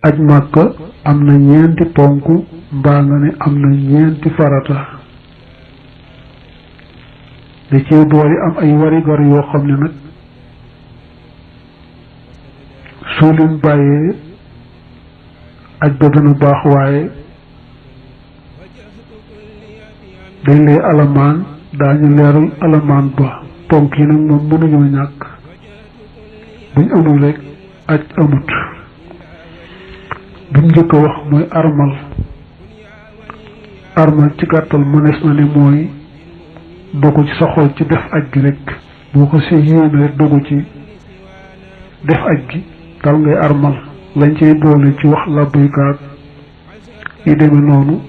aj Màkka am na ñeenti ponk mbaa nga ne am na ñeenti farata da cee boole am ay warigar yoo xam ne nag soo leen bàyyee aj ba dana baax waaye dañ lay alamaan daañu leeral alamaan ba ponk yi nag moom mënuñoo ñàkk buñ amul rek aj amut buñ njëkk a wax mooy armal ci gàttal mënees na ne mooy dogu ci sa xol ci def aj gi rek boo ko see yéene rek dogu ci def aj gi dal ngay armal lañ cey boole ci wax labbayka yi demee noonu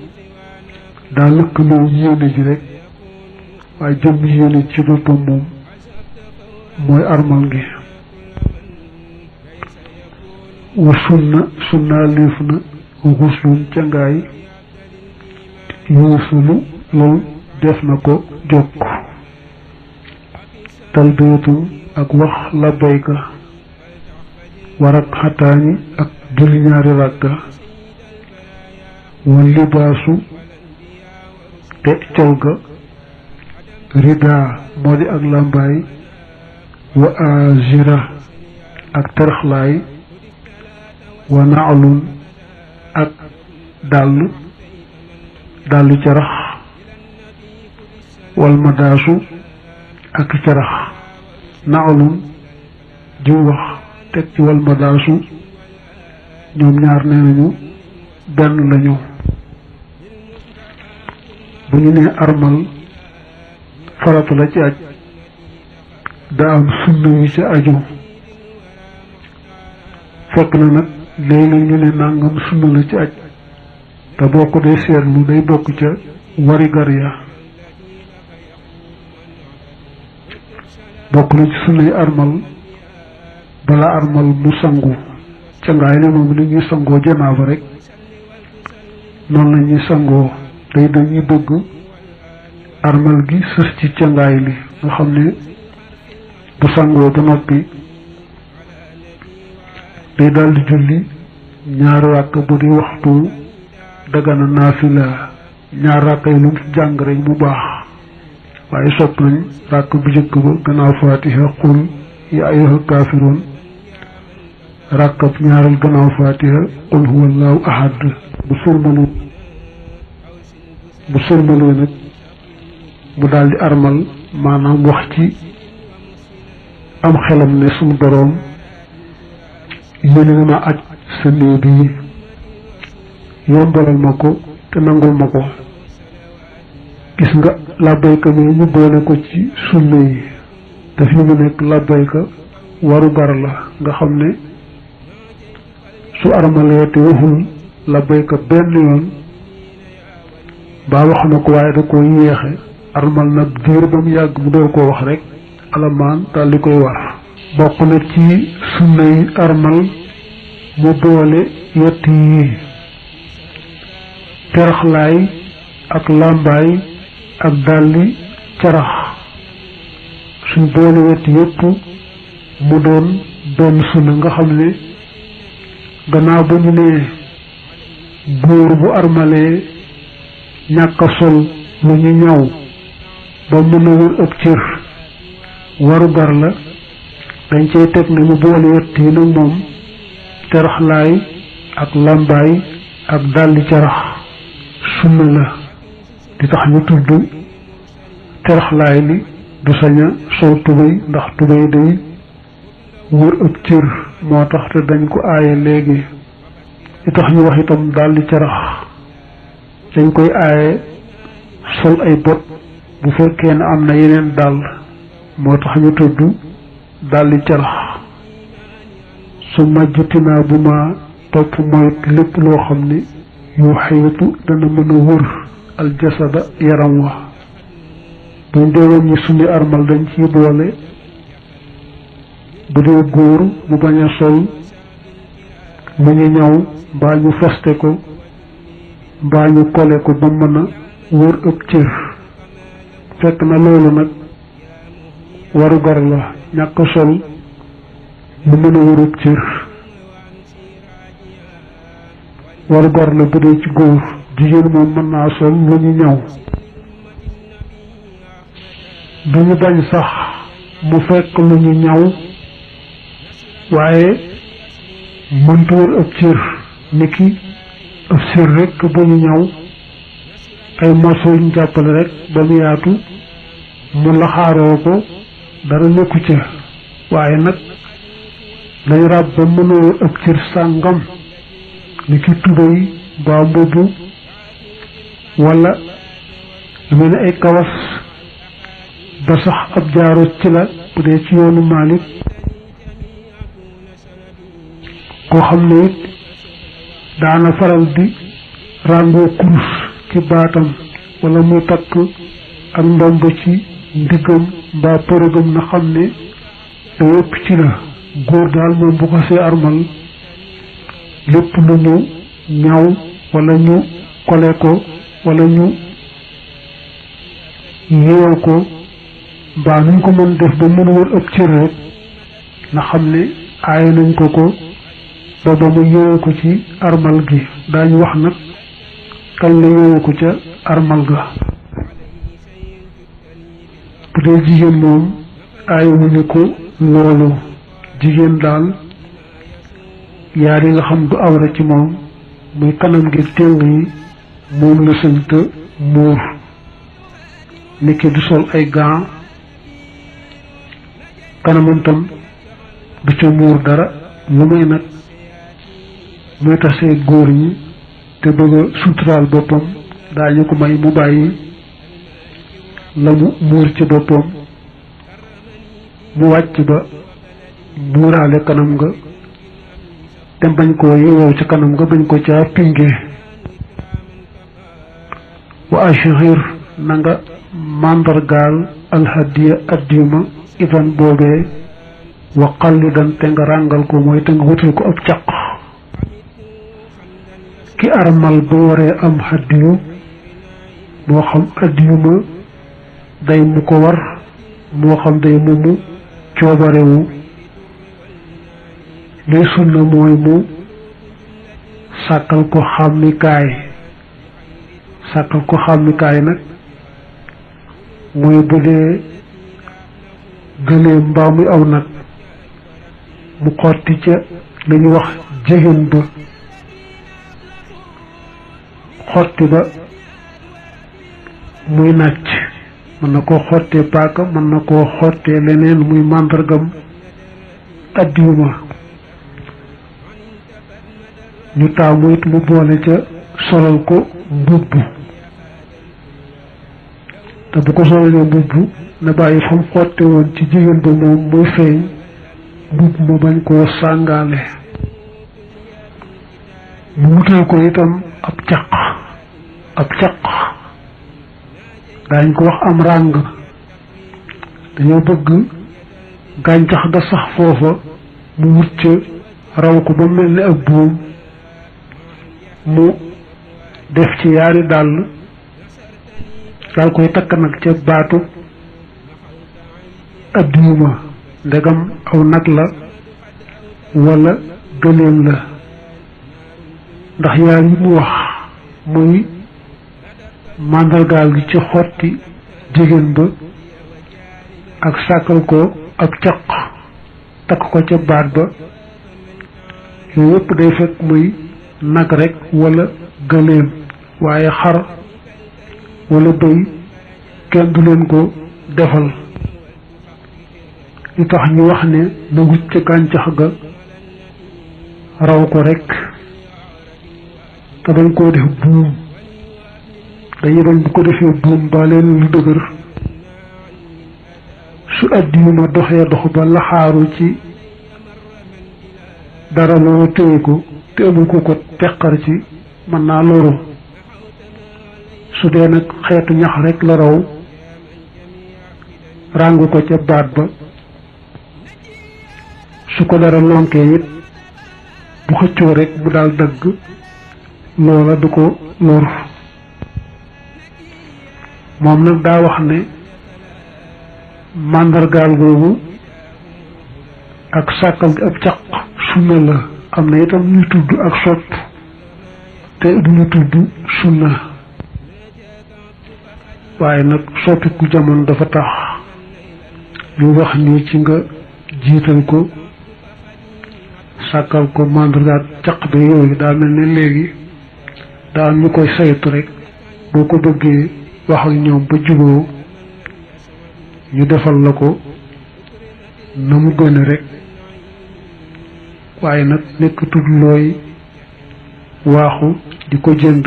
daa lëkkaloo yéene ji rek waaye jëm yéene ci boppam moom mooy armal gi wa sunna liif na xuslun cangaay yuusulu loolu def na ko jokk talbiyatum ak wax labbayka warak xataani ak julli ñaari rakka wa libaasu te col ga rida moo di ak làmbaay wa azira ak taraxlaay wa naalun ak dàll carax wal madaasu ak carax naalun ji wax teg ci wal madaasu ñoom ñaar nee nañu benn lañu bu ñu nee armal farata la ci aj daa am sunna yu ci aju fekk na nag léeg-léeg ñu ne nangam sunna la ci aj te boo ko dee seetlu day bokk ca warigar ya bokk na ci sunnay armal bala armal mu sangu ca ngaay ne moom ni ñuy sangoo janaaba rek noonu la ñuy sangoo tey dañuy bëgg armal gi sës ci cangaay li nga xam ne bu sangoo ba noppi day daldi julli ñaari ràkk bu di waxtu dagana naafila ñaar ràkk yi lu mu jàng rek mu baax waaye sopp nañ ràkk bu jëkk ba gannaaw faatiha qul ya ayyuhal kaafiruun ràkkab ñaaral gannaaw faatiha qul huwallahu ahad bu sërmaloo nag mu daldi armal maanaam wax ci am xelam ne suñu boroom yéene na ma aj sa néew bi yombalal ma ko te nangul ma ko gis nga labbayka mi ñu boole ko ci sunna yi te fi mu nekk labbayka waru gar la nga xam ne su armalee te waxul labbayka benn yoon baa wax na ko waaye da ko yéexe armal na diir ba mu yàgg mu door koo wax rek alamaan daal di koy war bokk na ci sunna yi armal mu boole yett yi teraxlaay ak làmbaay ak dalli carax suñ boole wett yépp mu doon benn sunna nga xam ne gannaaw ba ñu ne góor bu armalee ñàkk a sol lu ñu ñaw ba mën a wër ëpp cër waru gar la dañ cey teg ne mu boole wett yi nag moom teraxlaay ak làmbaay ak daldi carax sunna la di tax ñu tudd teraxlaay li du sañ a sol tubéy ndax tubéy day wër ëpp cër moo tax te dañ ko aaye léegi li tax ñu wax itam daldi carax dañ koy aaye sol ay bot bu fekkee ne am na yeneen dàll moo tax ñu tudd daldi carax su majjitinaa bu ma topp mooy lépp loo xam ne yu xeetu dana mën a wër aljasada yaram wa buñ dee woon ñi suñu armal dañ ciy boole bu dee góor mu bañ a sol mu ñu ñaw mbaa ñu faste ko mbaa ñu kole ko ba mën a wër ëpp cër fekk na loolu nag waru gar la ñàkk sol lu mën a wër ëpp cër war gor la bu dee ci góor. jigéen moom mën naa sol lu ñu ñaw. du ñu bañ sax mu fekk lu ñu ñaw waaye mënta wër ab cër niki ab cër rek bu ñu ñaw ay morceau yu ñu jàppale rek ba mu yaatu mu laxaaroo ko dara nekku ca waaye nag lañ ràbb ba mën a wër ab cër sàngam niki tubéy mbaa mbubb wala lu mel ne ay kawas ba sax ab jaaro ci la bu dee ci yoonu Maalik koo xam ne it daana faral di ràngoo kurus ci baatam wala mu takk ak ndomb ci ndiggam mbaa përëgam na xam ne da yëpp ci la góor daal moom bu ko see armal lépp lu ñu ñaw wala ñu kole ko wala ñu yeew ko mbaa nuñ ko mën def ba mën a wër ëpp cër rek na xam ne aaye nañ ko ba mu yeewu ko ci armal gi daañu wax nag kañ la yeewu ko ca armal ga bu dee jigéen moom aaye wuñu ko loolu jigéen daal yaar yi nga xam du awra ci moom muy kanam gi téng yi moom la sëñta muur niki du sol ay gants kanamam tam du ca muur dara lu may nag muy tasee góor ñi te bëgg a suturaal boppam daañu ko may mu bàyyi la mu muur ci boppam mu wàcc ba muuraale kanam nga te bañ koo yeewoo ca kanam nga bañ ko caa pingee wa ashhir na nga màndargaal alhadiya addiyuma idan boobee wa qallidan te nga ràngal ko mooy te nga wutal ko ab caq ki armal bu waree am hadiyu moo xam addiyuma day mu ko war moo xam day mu coobarewu liy sunna mooy mu sàkkal ko xàmmikaay nag mooy bu dee gëléem mbaa muy aw nag mu xotti ca la ñu wax jigéen ba xotti ba muy nàcc mën na koo xottee paaka mën na koo xottee leneen muy màndargam addiyuma ñu taamu it mu boole ca solal ko mbubb te bu ko solalee mbubb na bàyyi fa mu xotte woon ci jigéen ba moom muy feeñ mbubb ma bañ koo sàngaale mu wutal ko itam ab caq daañ ko wax am ràng dañoo bëgg gàncax ga sax foofa mu wut ca raw ko ba mel ni ak buum mu def ci yaari dàll daal koy takk nag ca baatu addiyuma ndegam aw nag la wala gëléem la ndax yaar yi mu wax muy màndargaal gi ci xotti jigéen ba ak sàkkal ko ak caq takk ko ca baat ba yooyu yëpp day fekk muy nag rek wala gëléem waaye xar wala bëy kenn du leen ko defal li tax ñu wax ne na wut ca gàncax ga raw ko rek te dañ koo def buum dañuy bañ bu ko defee buum ba leen lu dëgër su addiyuma doxee dox ba laxaaru ci dara loolu téye ko te amul ko teqar ci mën naa loru su dee nag xeetu ñax rek la raw ràng ko ca baat ba su ko dara lonkee it bu xëccoo rek mu daal dagg loola du ko lor moom nag daa wax ne màndargaal googu ak sàkkal gi ab caq sunna la am na itam ñuy tudd ak sopp te duñu tudd sunna waaye nag soppiku jamono dafa tax ñu wax ni ci nga jiital ko sàkkal ko mandargaat caq bi yooyu daa mel ne léegi daa am ñu koy saytu rek boo ko bëggee wax ak ñoom ba juboo ñu defal la ko na mu gën rek waaye nag nekkatul looy waaxu di ko jënd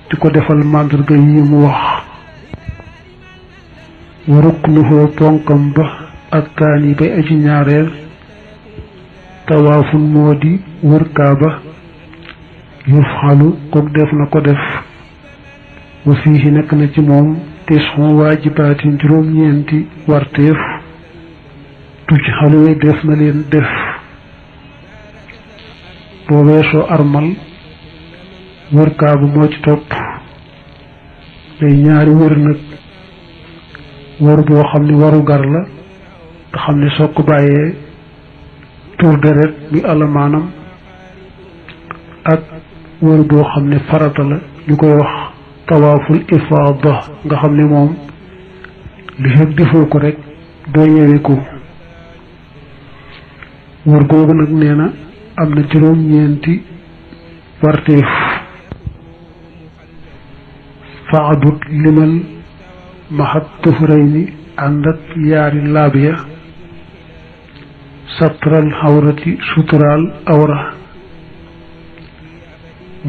di ko defal màndarga yi mu wax wa ruknuhu ponkam ba ak taani bay aji ñaareel tawaafun moo di wër kaaba yufxalu kook def na ko def wa fiihi nekk na ci moom tis'u waajibaatin juróom-ñeenti warteef tuj xaluwe def na leen def boo weesoo armal wër kaaba moo ci topp day ñaari wër nag wër boo xam ne waru gar la nga xam ne soo ko bàyyee tuur deret muy alamaanam ak wër boo xam ne farata la ñu koy wax tawaaful ifaada nga xam ne moom li fekk defoo ko rek doo yewe ko wër googu nag nee na am na juróom-ñeenti warteef faadut limal maxat tufrayni ànd ak yaari laab ya satral xawrati suturaal awra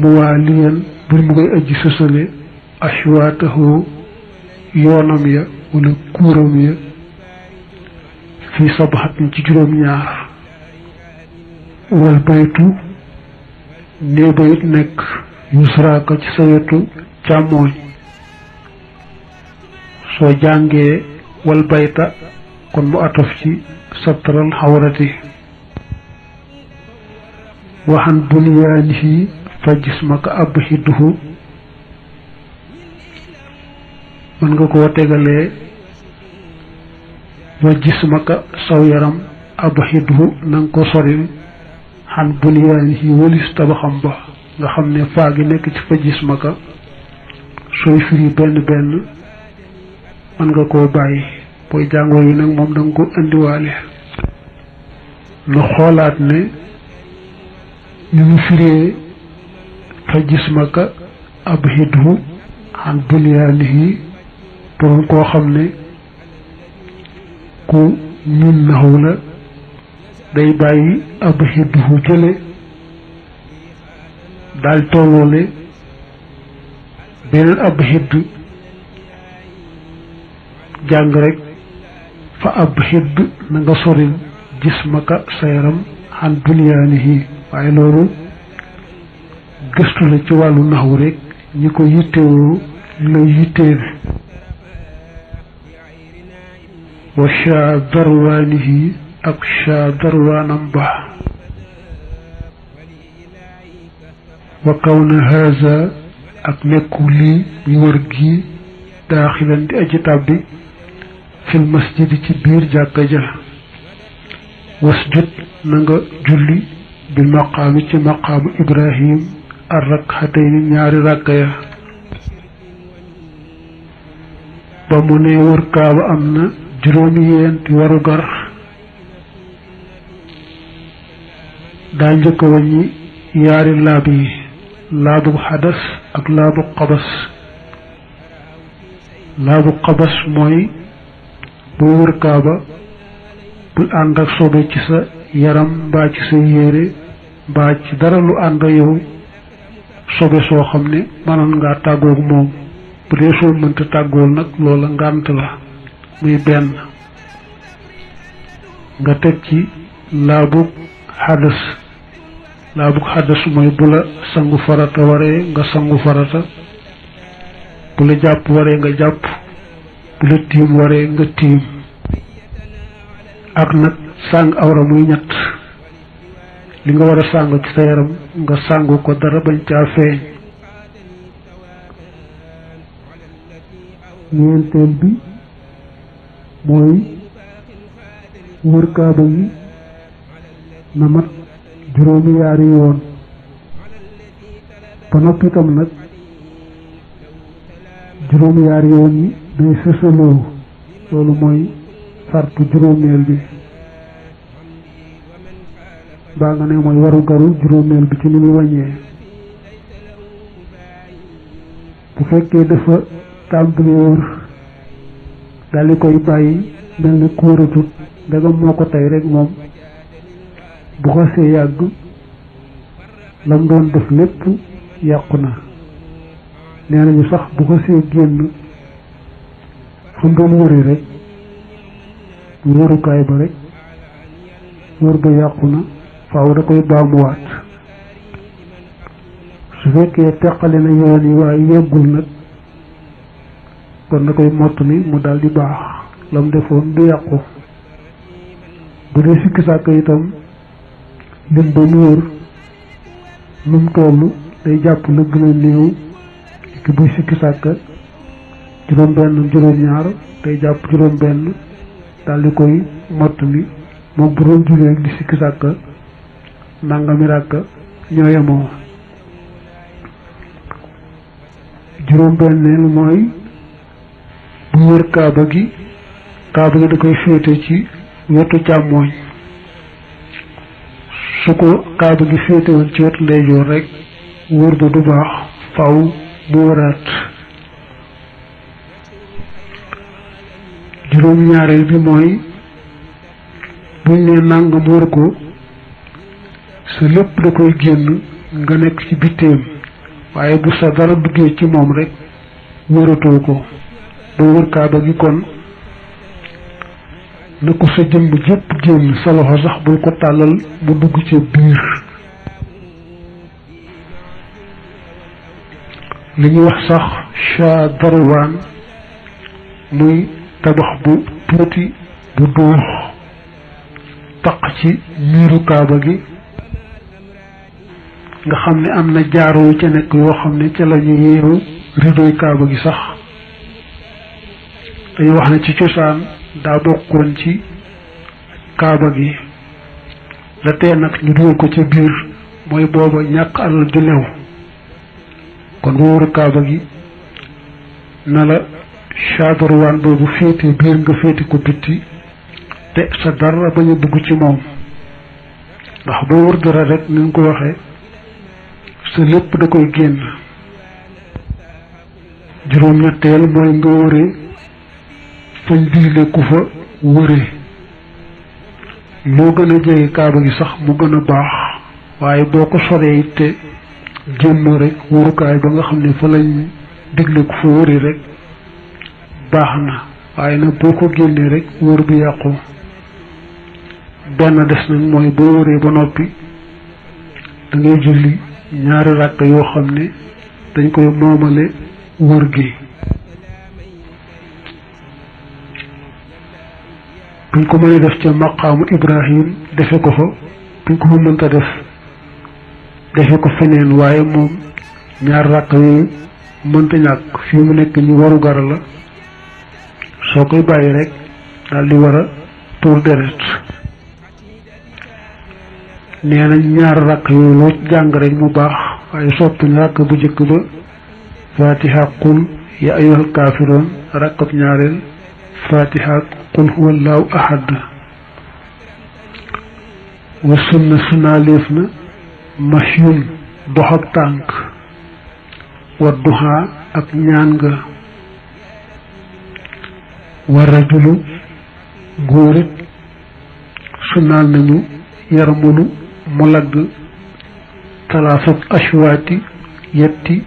muwaaliyan bur mu koy aji sësale ashwaatahu yoonam ya wala kuuram ya fi sabaxatin ci juróom-ñaar wal baytu nee bayit nekk yusraaka ci sa wetu càmmooñ soo jàngee wal bayta kon mu atof ci satral xawrati waxan bunyaanihi fa jismaka abhiduhu mën nga koo tegalee wa jismaka saw yaram abhiduhu na nga ko soril xan bunyaanihi walis tabaxam ba nga xam ne faa gi nekk ci fa jismaka sooy firi benn benn mën nga koo bàyyi booy jàngoo yi nag moom danga ko indiwaale nu xoolaat ne ñu mu firee fa jismaka abhidhu an bunyaanihi pour koo xam ne ku ñun naxu la day bàyyi abhidhu jële daal tolloole beneen abhid jàng rek fa abhid na nga soril jismaka sa yaram an bunyaanihi waaye loolu gëstu la ci wàllu naxwu rek ñi ko yittewoo la yitteel wa shaa darwaanihi ak shaa darwaanam ba wa kawna haza ak nekku lii ñu wër gi daaxilan di aji tàbbi fil masjidi ci biir jàkka ja wasjud na nga julli bil maqaami ci maqaamu ibrahim ar rakxatayni ñaari ràkka ya ba mu ne wër kaaba am na juróomi yeenti waru gar daa njëkk a wàññi yaari laab yi laabu xadas ak laabu xabas laabu xabas mooy boo wër kaaba bul ànd ak sobe ci sa yaram mbaa ci sa yére mbaa ci dara lu ànd yow sobe soo xam ne mënoon ngaa tàggoog moom bu dee soo mënta tàggool nag loola ngànt la muy benn nga teg ci laabug xadas mooy bu la sangu farata waree nga sangu farata bu la jàpp waree nga jàpp bu la tiim waree nga tiim ak nag sàng awra muy ñett li nga war a sàng ci sa yaram nga sàngu ko dara bañ caa feeñ ñeenteel bi mooy wër kaaba yi na mat juróomi yaari yoon ba noppi itam nag juróom-yaari yoon yi day sësaloo loolu mooy sartu juróomeel bi baa nga ne mooy waru garu juróomeel bi ci ni muy wàññee bu fekkee dafa tàmbali wër daal di koy bàyyi mel ni kóoratut ndegam moo ko tey rek moom bu ko see yàgg lam doon def lépp yàqu na nee nañu sax bu ko see génn fu mu doon wëri rek wërukaay ba rek wër ba yàqu na faaw da koy baamuwaat su fekkee teqale na yoon yi waaye yeggul nag kon da koy mottali mu daal di baax lam defoon du yàqu bu dee sikki sàkk itam lim ba mu wër nu mu toll day jàpp la gën a néew ki buy sikki sàkk juróom-benn juróom-ñaar day jàpp juróom-benn daal di koy mottali moom bu doon jullee di sikki sàkk nangami ràkk ñoo yemoo juróom-benneel mooy bu wër kaaba gi da koy féete ci wetu càmmooñ su ko kaaba gi féete woon ci wetu ndeyjoor rek wër ba du baax faw mu wëraat juróom-ñaareel bi mooy buñ ne nangam wër ko sa lépp da koy génn nga nekk ci bitteem waaye bu sa dara duggee ci moom rek wëratoo ko boo wër kaaba gi kon na ko sa jëmm jëpp génn sa loxo sax bul ko tàllal mu dugg ci biir li ñuy wax sax chadarwaan muy tabax bu tuuti bu duux taq ci miiru kaaba gi nga xam ne am na jaaro yu ca nekk yoo xam ne ca la ñu yeewu ridoy kaaba gi sax dañuy wax ne ci cosaan daa bokkoon ci kaaba gi la tee nag ñu dugal ko ca biir mooy booba ñàkk alal ju lew kon wóoru kaaba gi na la chadarwaan boobu féete biir nga féete ko bitti te sa dara bañ a dugg ci moom ndax boo wër dara rek ni ñu ko waxee sa lépp da koy génn juróom-ñetteel mooy nga wëree fañ digle ku fa wëree loo gën a jege kaaba gi sax mu gën a baax waaye boo ko soree it te génn rek wërukaay ba nga xam ne fa lañ digle ku fa wëree rek baax na waaye nag boo ko génnee rek wër bi yàqu benn des nag mooy boo wëree ba noppi da ngay julli ñaari ràkk yoo xam ne dañ koy moomale wër gi buñ ko mënee def ca maqaamu Ibrahim defe ko fa buñ ko fa mënta def defe ko feneen waaye moom ñaari ràkk yooyu mënta ñàkk fii mu nekk ñu waru gara la soo koy bàyyi rek daal di war a tuur deret nee nañ ñaari ràkk yooyu loo jàng rek mu baax waaye soppuñ ràkk bu njëkk ba fatiha qul ya ayyuhal kaafiroon ràkkab ñaareel fatiha qul huwallahu ahad wa sunna léef na mashyun dox ak tànk wa duha ak ñaan nga wa rajulu góorit sunnaal nañu yarmulu mu lagg talaasat ashwaati yetti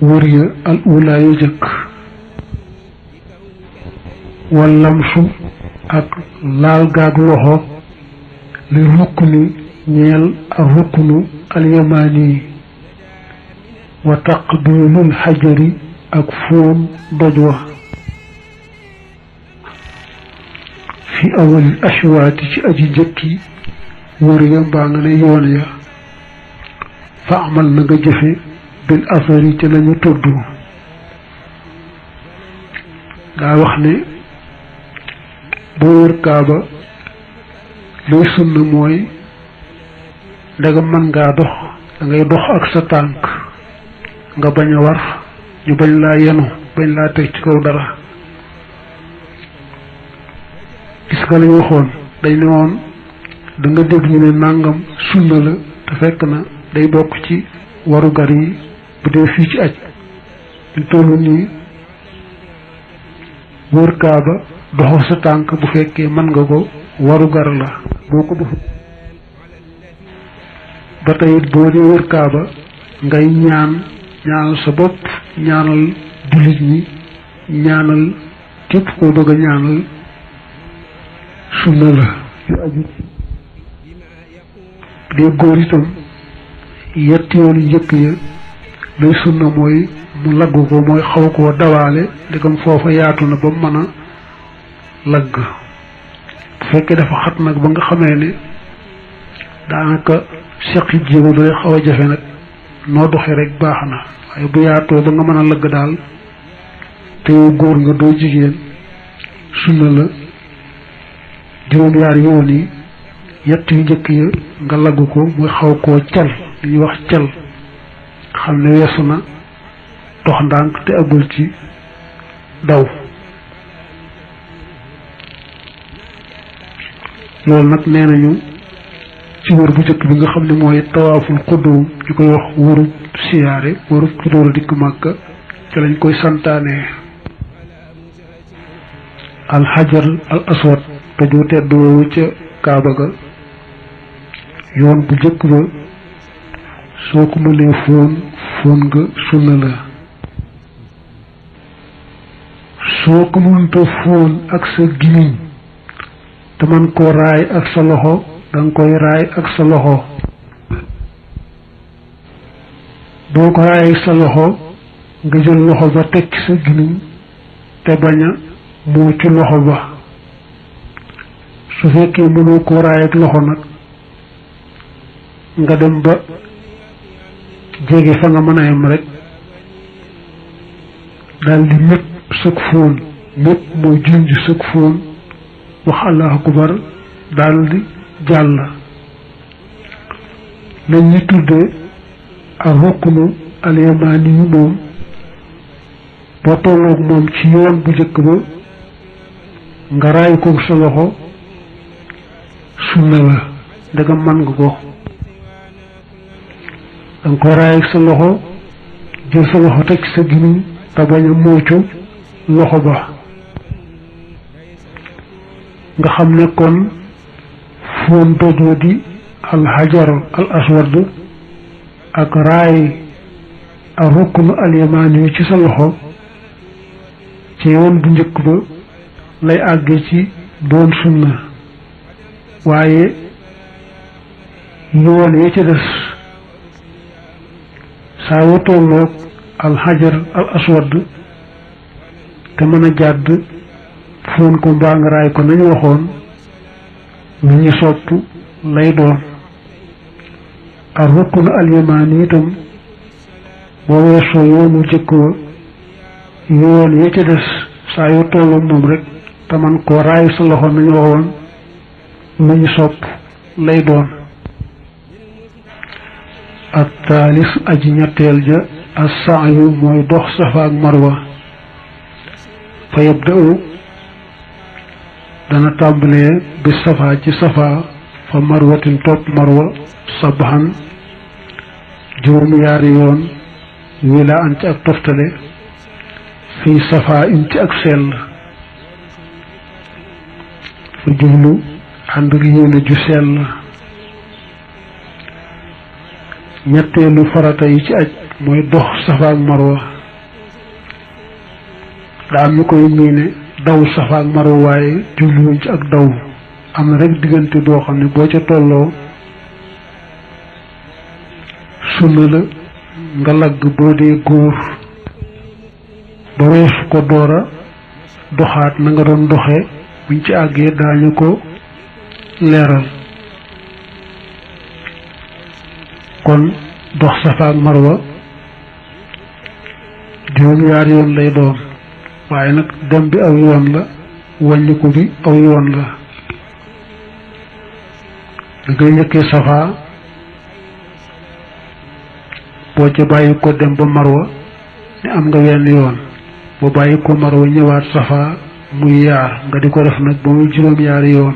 wër ya al ula yu jëkk wallamsu ak laal gaag loxo li rukni ñeel ak ruknu alyamaani wa taqbilul xajari ak fóon doj wa fi awalil ashwaati ci aji jëkki wër ya mbaa nga ne yoon ya fa amal na nga jëfe bil asari ci lañu tudd daa wax ne boo wër kaaba luy sunna mooy ndegam mën ngaa dox da ngay dox ak sa tànk nga bañ a war ñu bañ laa yenu bañ laa teg ci kaw dara. gis nga lañu waxoon dañ ne woon da nga dégg ñu ne nàngam sunna la te fekk na day bokk ci warugar yi bu dee fii ci aj ñu tollu nii wër kaaba doxal sa tànk bu fekkee mën nga ko warugar la boo ko def ba tey it boo dee wër kaaba ngay ñaanal sa bopp ñaanal jullit ñi ñaanal képp koo bëgg a ñaanal sunna la yu aju dee góor itam yetti yoon njëkk ya lay sunna mooy mu lagg ko mooy xaw koo dawaale ndegam foofa yaatu na ba mu mën a lagg bu fekkee dafa xat nag ba nga xamee ne daanaka seqi jéego day xaw a jafe nag noo doxee rek baax na waaye bu yaatoo ba nga mën a lagg daal te yow góor nga doo jigéen sunna la juróom-yaar yoon yi yett yu njëkk ya nga lagg ko muy xaw koo cal li ñuy wax cal xam ne weesu na dox ndànk te agul ci daw. loolu nag nee nañu ci wër bu njëkk bi nga xam ne mooy tawaaful xudduum ñu koy wax wëru siyaare wëru ku door a dikk Màkka ci lañ koy santaane. alxajar al aswad te ju tedd woowu ca kaaba ga yoon bu njëkk ba soo ko mënee fóon nga sunna la. soo ko mënta fóon ak sa gimiñ te man koo raay ak sa loxo danga koy raay ak sa loxo. boo ko raay ak sa loxo nga jël loxo ba teg ci sa gimiñ te bañ a moo ci loxo ba. su fekkee mënoo koo raay ak loxo nag nga dem ba jege fa nga mën a yem rek daal di mépp sëg fóon mépp mooy junj sëg fóon wax allahu akbar daal di jàll. lañ ñu tuddee ak ruknu alyamaani yu moom boo tolloog moom ci yoon bu njëkk ba nga raay ko sa loxo sunna la ndegam mën nga ko. danga ko raay ak sa loxo jël sa loxo teg sa gimiñ te bañ a moocu loxo ba. nga xam ne kon fóon doj wa di alxajar al aswad ak raay ak ruknu alyamaan yi ci sa loxo ci yoon bu njëkk ba lay àgge ci doon sunna. waaye yoon ya ca des saa wa tolloog alxajar al aswad te mën a jàdd fóon ko mbaa nga raay ko nañu waxoon lu ñu sopp lay doon. ak ruknu alyamaan yi itam boo weesoo yoonu jëkk wa yoon ya ca des saa yu tolloog moom rek te man koo raay sa loxo nañu waxoon lu ñu sopp lay doon. ak taalis aji ñetteel ja as-sa'yu mooy dox safa ak marwa. fa yabda'u dana tàmbalee bi safa ci safa fa marwatin topp marwa sabaxan juróom-yaari yoon wila an ci ak toftale fii safa in ci ak sell fa jublu ànd ak yéene ju sell. ñetteelu farata yi ci aj mooy dox safa ak marwa. daa am ñu koy miine daw safa ak marwa waaye jubluwuñ ci ak daw am na rek diggante boo xam ne boo ca tolloo sunna la nga lagg boo dee góor ba weesu ko doora doxaat na nga doon doxee buñ ci àggee daañu ko leeral. kon dox safa ak marwa juróom-yaar yoon lay doon waaye nag dem bi aw yoon la wàññiku bi aw yoon la. da ngay njëkkee safa boo ca bàyyi ko dem ba marwa ne am nga wenn yoon boo bàyyi ko marwa ñëwaat safa muy yaar nga di ko def nag ba muy juróom-yaari yoon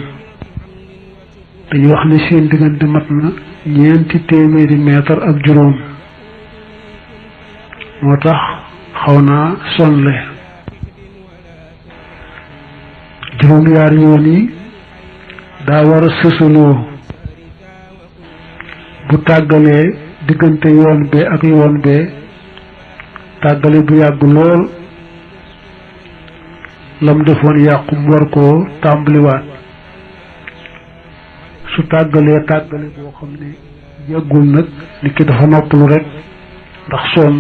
dañu wax ne seen diggante mat na 400 mètre ak juróom moo tax xaw naa sonle juróom-yaari yoon yi daa war a sësaloo bu tàggalee diggante yoon bee ak yoon bee tàggale bu yàgg lool lam defoon yàqu mu war koo tàmbaliwaat su tàggalee tàggale boo xam ne yàggul nag nit ki dafa noppalu rek ndax sonn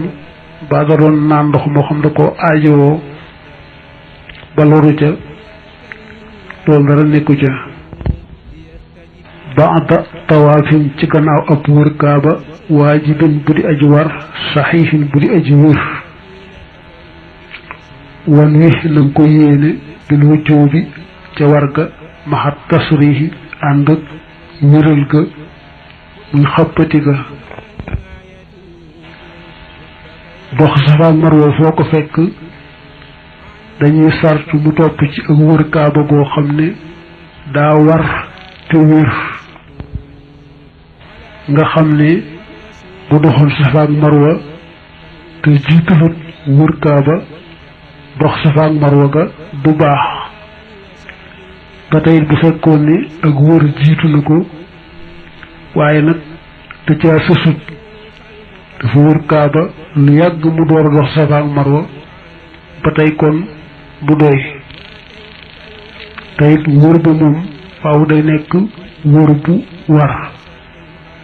ba da doon naan ndox moo xam da koo aajowoo ba loru ca loolu dara nekku ca baada tawaafin ci gannaaw ab wër kaaba waajibin bu di aji war saxiixin bu di aji wér wan wi na nga ko yéene bil wujjubi ca war ga maxat tasriixi ànd ak wéral ga muy xappati ga dox Safa ak Marwa foo ko fekk dañuy sartu mu topp ci ak wër kaaba goo xam ne daa war te wér nga xam ne bu doxoon Safa ak Marwa te jiitalut wër kaaba dox Safa ak Marwa ga du baax ba tey bu fekkoon ne ak wër jiitu na ko waaye nag te caa sësut dafa wër kaaba lu yàgg mu door a dox Safa ak Marwa ba tey kon bu doy te it wër ba moom faaw day nekk wër bu war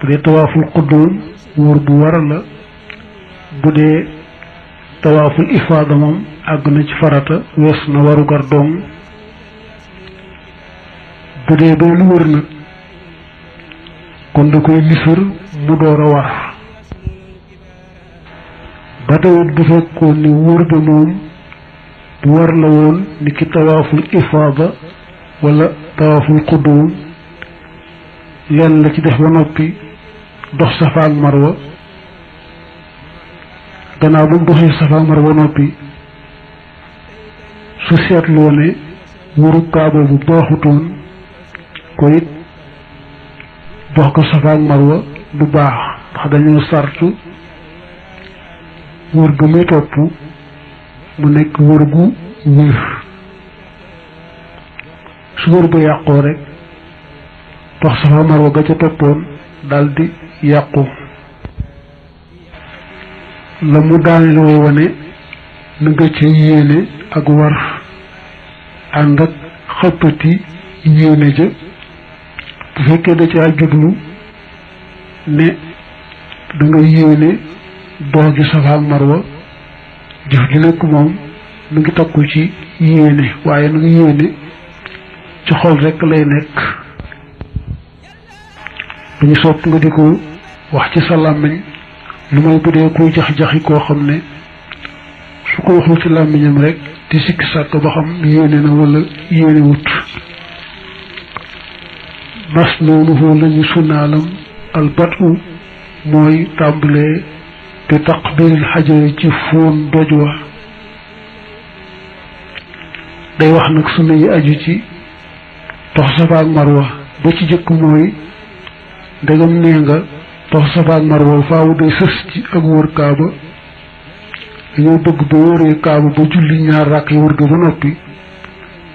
bu dee tawaaful qudduum wër bu war la bu dee tawaaful ifaada moom àgg na ci farata wees na warugar dong bu dee benn wër nag kon da koy nisër mu door a war ba tawit bu fekkoon ni wër ba moom bu war la woon ni ki tawaaful ifaada wala tawaaful qudduum lenn la ci def ba noppi dox Safa ak Marwa gannaaw ba mu doxee Safa ak Marwa ba noppi su seetloo ne wëru kaaba bu baaxutoon ko it dox ko Safa ak Marwa du baax ndax dañoo sartu wër ga muy topp mu nekk wër gu wér su wër ba yàqoo rek dox Safa Marwa ga ca toppoon daldi yàqu la mu daaneel way wane na nga ci yéene ak war ànd ak xëppati yéene ja bu fekkee da caa jublu ne da nga yéene dox gi Safa ak Marwa jëf gi nekk moom mu ngi takku ci yéene waaye na nga yéene ci xol rekk lay nekk dañu sopp nga di ko wax ci sa làmmiñ lu may bu dee kuy jax-jaxi koo xam ne su ko waxul ci làmmiñam rek di sikki sàkk ba xam yéene na wala yéene wut mas noonu lañu sunnaalam albatu mooy tàmbalee te taqbiril xajari ci fóon doj wa day wax nag sunna yi aju ci dox Safa ak Marwa ba ci jëkk mooy ndegam nee nga dox Safa ak Marwa faaw day sës ci ak wër kaaba dañoo bëgg ba wëree kaaba ba julli ñaar ràkk yi wër ga ba noppi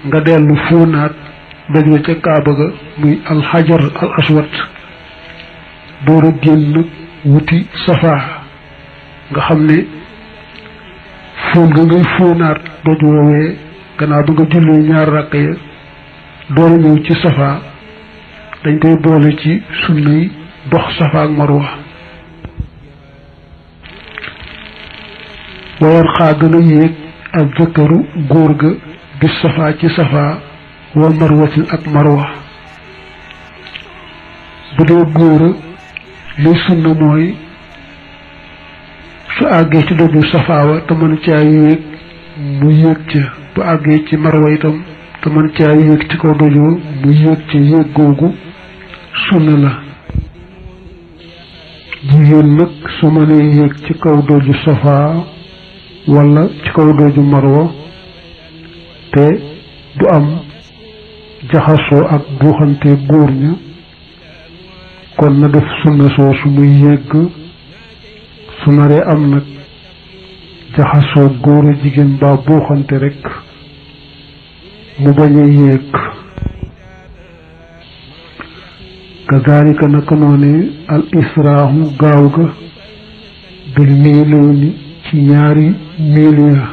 nga dellu fóonaat doj wa ca kaaba ga muy alxajar al aswad door a génn wuti Safa nga xam ne fóon nga ngay fóonaat doj woowee gannaaw ba nga jullee ñaar ràkk ya door a ñëw ci Safa dañ koy boole ci sunna yi dox Safa ak Marwa wayar xaa gën a yéeg ak zakaru góor ga bis Safa ci Safa wa marwatin ak Marwa bu dee góora li sunna mooy su àggee ci doju Safa wa te mën caa yéeg mu yéeg ca bu àggee ci Marwa itam te mën caa yéeg ci kaw doju mu yéeg ca yéeg googu sunna la jigéen nag su mënee yéeg ci kaw dooju safa wala ci kaw dooju marwa te du am jaxasoo ak buuxante góor ña kon na def sunna soo su muy yéeg su naree am nag jaxasoo góoru jigéen ba buuxante rekk mu bañ a yéeg kazalika naka noone al israahu gaaw ga bil miilooni ci ñaari miil ya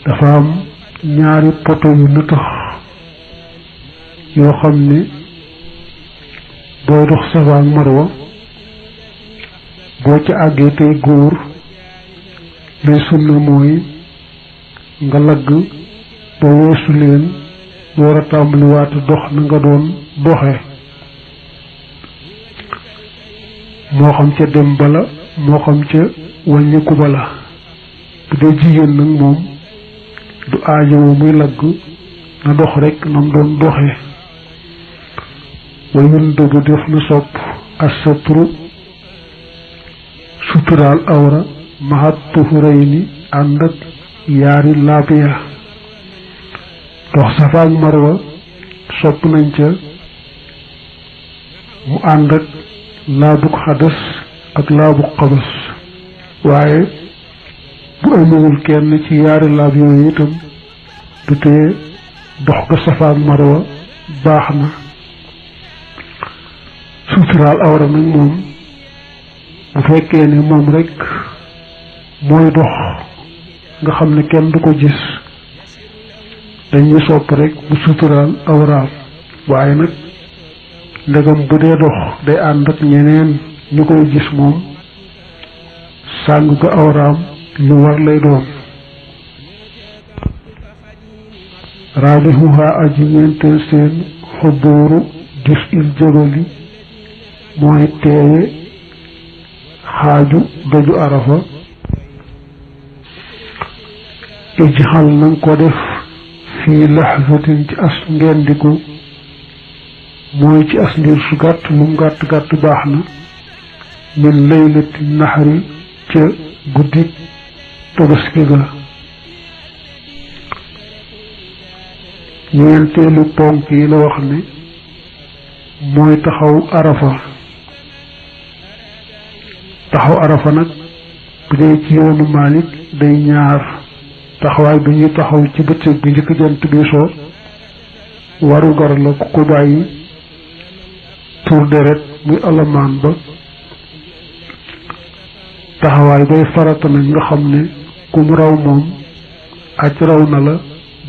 dafa am ñaari poto yu nëtëx yoo xam ne booy dox Safa ak Marwa boo ci àggee tey góor lay sunna mooy nga lagg ba weesu leen door a tàmbaliwaat dox na nga doon doxe moo xam ca dem bala moo xam ca wàññiku bala bu dee jigéen nag moom du aajowoo muy lagg na dox rekk nam doon doxe wayun dëbu def na sopp asatru suturaal awra mahat tuhurayni ànd ak yaari laab ya dox Safa ak Marwa sopp nañ ca mu ànd ak laabuk xadas ak laabuk xabas waaye bu amewul kenn ci yaari laab yooyu itam du tee dox ga Safa ak Marwa baax na suturaal awra nag moom bu fekkee ne moom rekk mooy dox nga xam ne kenn du ko gis dañuy sopp rekk bu suturaal awraam waaye nag ndegam bu dee dox day ànd ak ñeneen ñu koy gis moom sàng ga awraam lu war lay doon raabihuha aji ñeenteel seen xubuuru gis il jabali mooy teewe xaaju doju arafa ijxal nanga ko def fii laxzatin ci as ngendiku mooy ci as ngir su gàtt lum gàtt gàtt baax na min laylati naxari ca guddi tabaski ga ñeenteelu ponk yi la wax ne mooy taxaw arafa nag bu dee ci yoonu Maalik day ñaar taxawaay bi ñuy taxaw ci bëccëg bi njëkk jant bi soo waru gar la ku ko bàyyi tur deret muy alamaan ba taxawaay bay farata nañ nga xam ne ku mu raw moom aj raw na la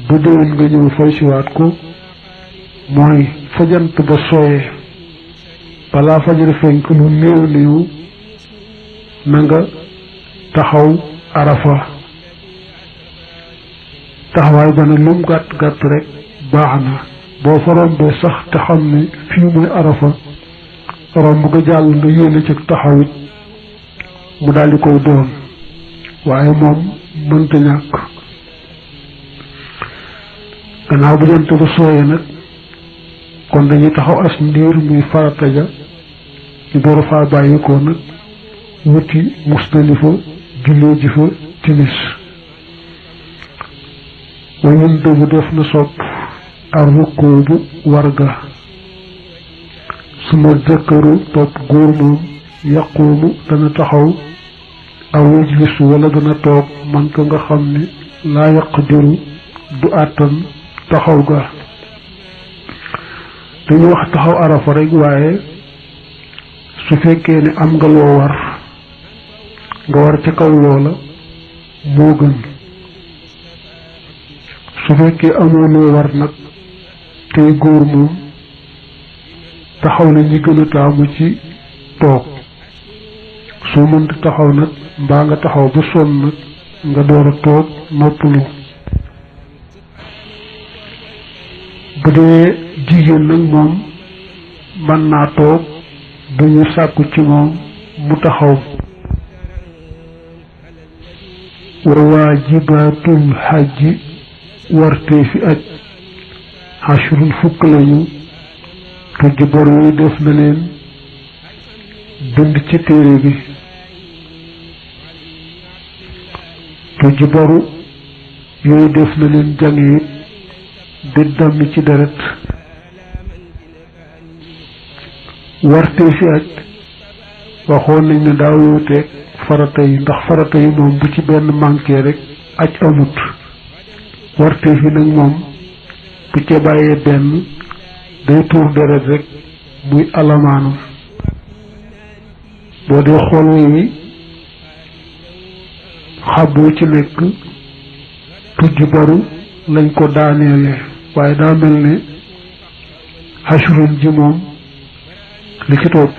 bu déwén nga ñëw fay siwaat ko mooy fajant ba sooyee balaa fajar fenk lu néew néew na nga taxaw arafa taxawaay ba ne lum gàtt gàtt rek baax na boo fa rombee sax te xam ne fii mooy arafa romb nga jàll nga yéene ci taxawit mu daldi koy doon waaye moom mënta ñàkk gannaaw bu jant ba sooyee nag kon dañuy taxaw as ndiir muy farata ja ñu door faa bàyyi ko nag wuti Musdalifa jullee ji fa timis wayun dëbu def na sopp ar rukkoobu warga suma zakaru topp góor moom yaquumu dana taxaw aw yajlisu wala dana toog man ka nga xam ne laa yaqdiru du àttan taxaw ga dañu wax taxaw arafa rek waaye su fekkee ne am nga loo war nga war ca kaw loola moo gën su fekkee amoo loo war nag tey góor moom taxaw na ñi gën a taamu ci toog soo mënta taxaw nag mbaa nga taxaw ba sonn nag nga door a toog noppalu bu dee jigéen nag moom mën naa toog duñu sàkku ci moom mu taxaw wa waajibaatul xajji wartee fi aj ashrun fukk lañu tujj bor yooyu def na leen bind ci téere bi tuji baru yooyu def na leen jange it di dammi ci deret warte fi aj waxoon nañ ne daa wuuteeg farata yi ndax farata yi moom bu ci benn manqué rek aj amut warte fi nag moom bu ca bàyyee benn day tuur deret rek muy alamaanam boo dee xool wi xabboo ci nekk tujj baru lañ ko daaneele waaye daa mel ne xashrun ji moom li ci topp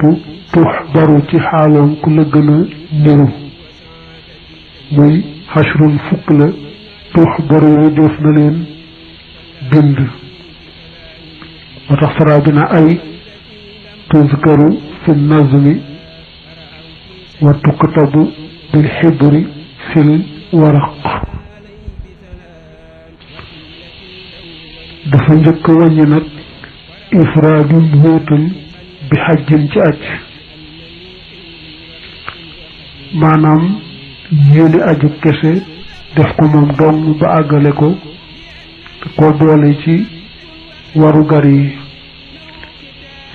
tux baru ci xaaloom ku la gën a niru muy xashrun fukk la tux baru yooyu def na leen bind moo tax saraa bi na ay tuzkaru fi nazmi wa tuktabu bil xibri fil waraq dafa njëkk wàññi nag ifraadul wéetal bi xajjin ci aj maanaam yéene aju kese def ko moom dong ba àggale ko te koo boole ci waru gar yi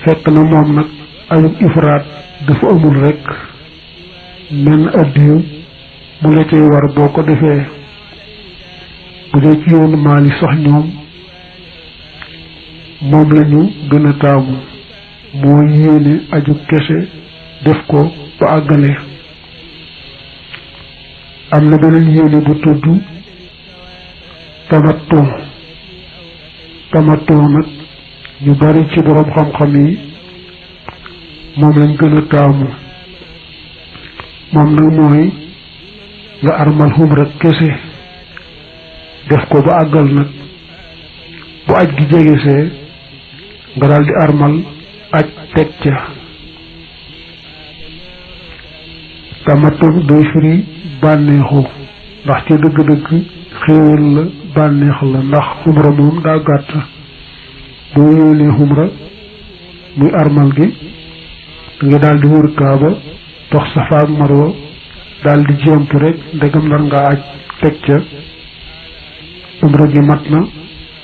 fekk na moom nag ajug ifraat dafa amul rek menn addiyu mu la cay war boo ko defee bu dee ci yoonu maali sax ñoom moom lañu gën a taamu moo yéene aju kese def ko ba àggale am na beneen yéene bu tudd tamattu nag ñu bari ci boroom xam-xam yi moom lañ gën a taamu moom nag mooy nga armal xumra kese def ko ba àggal nag bu aj gi jegesee nga daal di armal aj teg ca tamattu day firi bànneexu ndax ci dëgg-dëgg xéewal la bànneex la ndax xumra moom daa gàtt boo yéenee xumra muy armal gi nga daal di wër kaaba dox safa ak marwa daal di jéemp rek ndegam nar nga aj teg ca umra gi mat na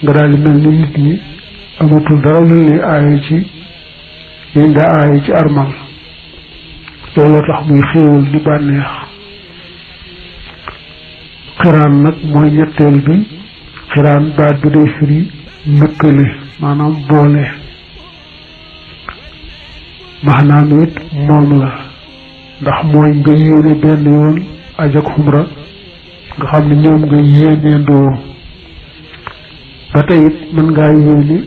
nga daal di mel ni nit ñi amatul dara lu lay aaye ci yi nga aaye ci armal looloo tax muy xéewal di bànneex xiraan nag mooy ñetteel bi xiraan baat bi day firi lëkkale maanaam boole maanaam it moom la ndax mooy nga yéene benn yoon aj ak xumra nga xam ne ñoom nga yéeneendoo ba tey it mën ngaa yéene